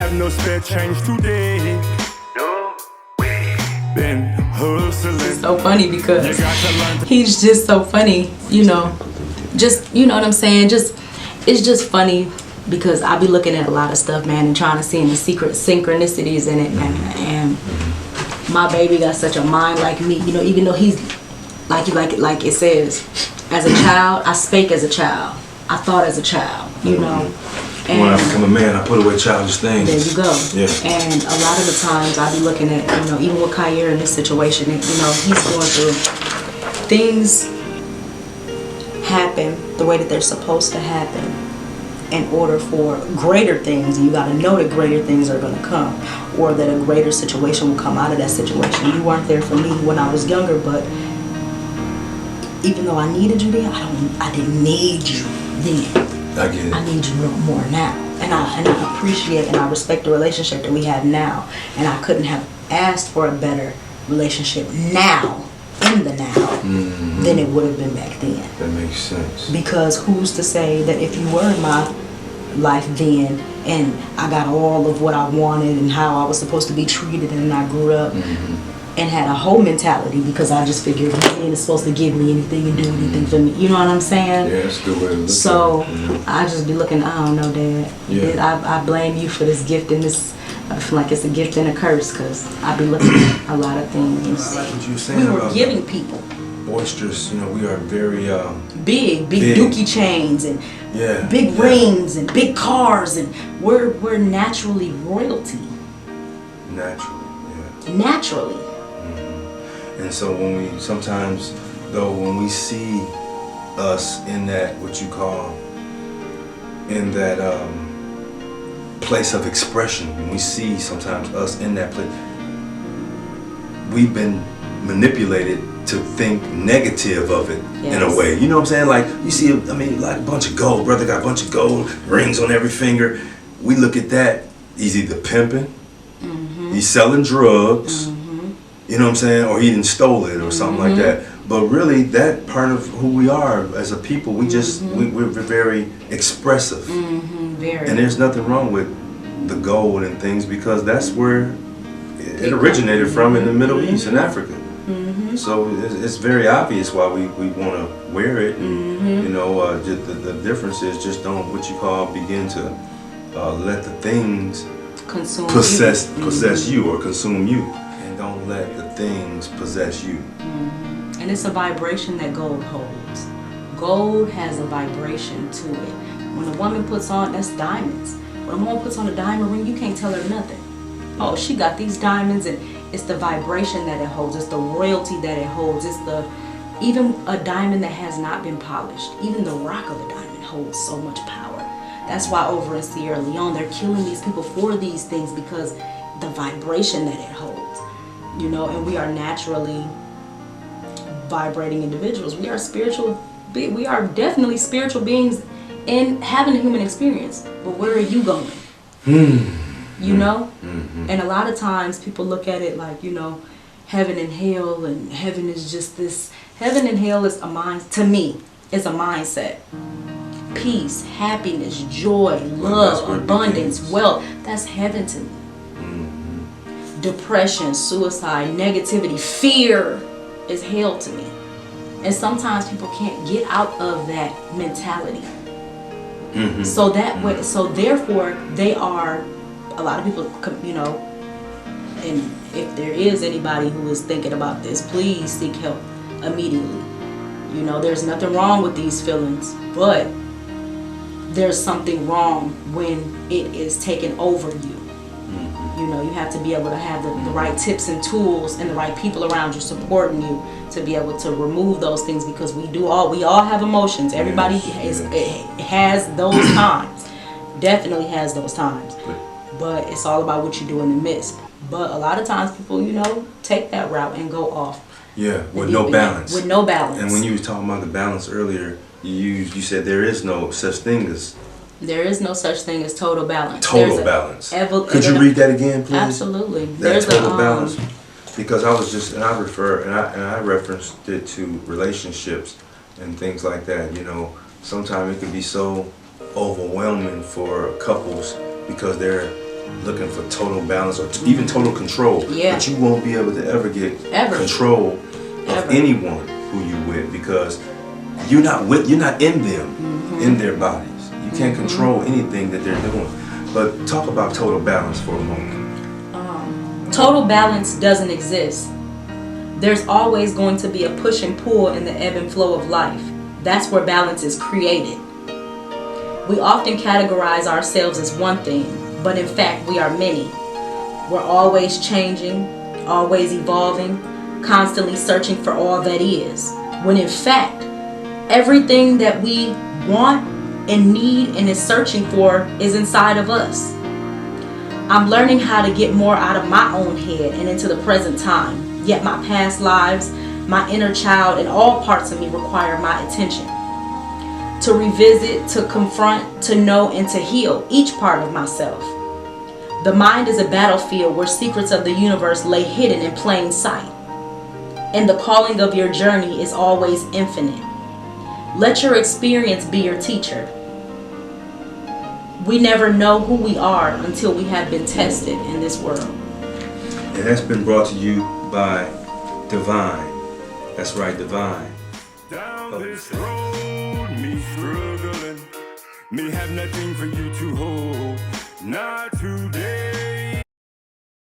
Have no spare change today. No way. Been hustling. It's so funny because he's just so funny, you know. Just, you know what I'm saying? Just, it's just funny because I be looking at a lot of stuff, man, and trying to see the secret synchronicities in it, man. And my baby got such a mind like me, you know. Even though he's like it says, as a child, I spake as a child. I thought as a child, you know. And when I become a man, I put away childish things. there you go. Yeah. And a lot of the times I be looking at, you know, even with Kyer in this situation, and, you know, he's going through things happen the way that they're supposed to happen in order for greater things. And you got to know that greater things are going to come, or that a greater situation will come out of that situation. You weren't there for me when I was younger, but even though I needed you then, I didn't need you then. I get it. I need you more now, and I appreciate and I respect the relationship that we have now, and I couldn't have asked for a better relationship now, in the now, than it would have been back then. That makes sense. Because who's to say that if you were in my life then, and I got all of what I wanted and how I was supposed to be treated, and I grew up and had a whole mentality because I just figured he ain't supposed to give me anything and do anything for me. You know what I'm saying? Yeah, that's a good way to look so at it. I just be looking, I don't know, Dad. Yeah. I blame you for this gift and this. I feel like it's a gift and a curse because I be looking at a lot of things. I like what you were saying We were about giving people boisterous. You know, we are very big dookie chains and big rings and big cars, and we're naturally royalty. Naturally. And so when we see us in that, what you call, in that place of expression, when we see sometimes us in that place, we've been manipulated to think negative of it in a way. You know what I'm saying? Like you see, I mean, like a bunch of gold, brother got a bunch of gold, rings on every finger. We look at that, he's either pimping, he's selling drugs, you know what I'm saying, or he didn't stole it or something like that. But really, that part of who we are as a people, we just we're very expressive. Very. And there's nothing wrong with the gold and things, because that's where it originated from, in the Middle East and Africa. So it's very obvious why we want to wear it. And, you know, just the difference is just don't, what you call, begin to let the things Consume possess you or consume you. And don't let the things possess you. And it's a vibration that gold holds. Gold has a vibration to it. When a woman puts on, that's diamonds. When a woman puts on a diamond ring, you can't tell her nothing. Oh, she got these diamonds, and it's the vibration that it holds. It's the royalty that it holds. It's the, even a diamond that has not been polished, even the rock of a diamond holds so much power. That's why over in Sierra Leone, they're killing these people for these things, because the vibration that it holds, you know. And we are naturally vibrating individuals. We are spiritual. We are definitely spiritual beings in having a human experience. But where are you going? You know? And a lot of times people look at it like, you know, heaven and hell, and heaven is just this. Heaven and hell is a mind, to me, is a mindset. Peace, happiness, joy, love, abundance, wealth. That's heaven to me. Depression, suicide, negativity, fear is hell to me. And sometimes people can't get out of that mentality. So that way, so therefore they are, a lot of people, you know, and if there is anybody who is thinking about this, please seek help immediately. You know, there's nothing wrong with these feelings, but there's something wrong when it is taken over you. You know, you have to be able to have the right tips and tools and the right people around you supporting you to be able to remove those things, because we all have emotions. Everybody has those times. Definitely has those times. But it's all about what you do in the midst. But a lot of times people, you know, take that route and go off. Yeah, with no balance. With no balance. And when you was talking about the balance earlier, you said there is no such thing as... There is no such thing as total balance. Total balance. Could you read that again, please? Absolutely. That total balance. Because I was just, and I referenced it to relationships and things like that. You know, sometimes it can be so overwhelming for couples because they're looking for total balance or even total control. Yeah. But you won't be able to ever get control of anyone who you with, because you're not in them, in their bodies. You can't control anything that they're doing. But talk about total balance for a moment. Total balance doesn't exist. There's always going to be a push and pull in the ebb and flow of life. That's where balance is created. We often categorize ourselves as one thing, but in fact we are many. We're always changing, always evolving, constantly searching for all that is, when in fact everything that we want and need and is searching for is inside of us. I'm learning how to get more out of my own head and into the present time, yet my past lives, my inner child, and all parts of me require my attention. To revisit, to confront, to know, and to heal each part of myself. The mind is a battlefield where secrets of the universe lay hidden in plain sight. And the calling of your journey is always infinite. Let your experience be your teacher. We never know who we are until we have been tested in this world. And that's been brought to you by Divine. That's right, Divine. Down this road, me struggling, me have nothing for you to hold. Not today.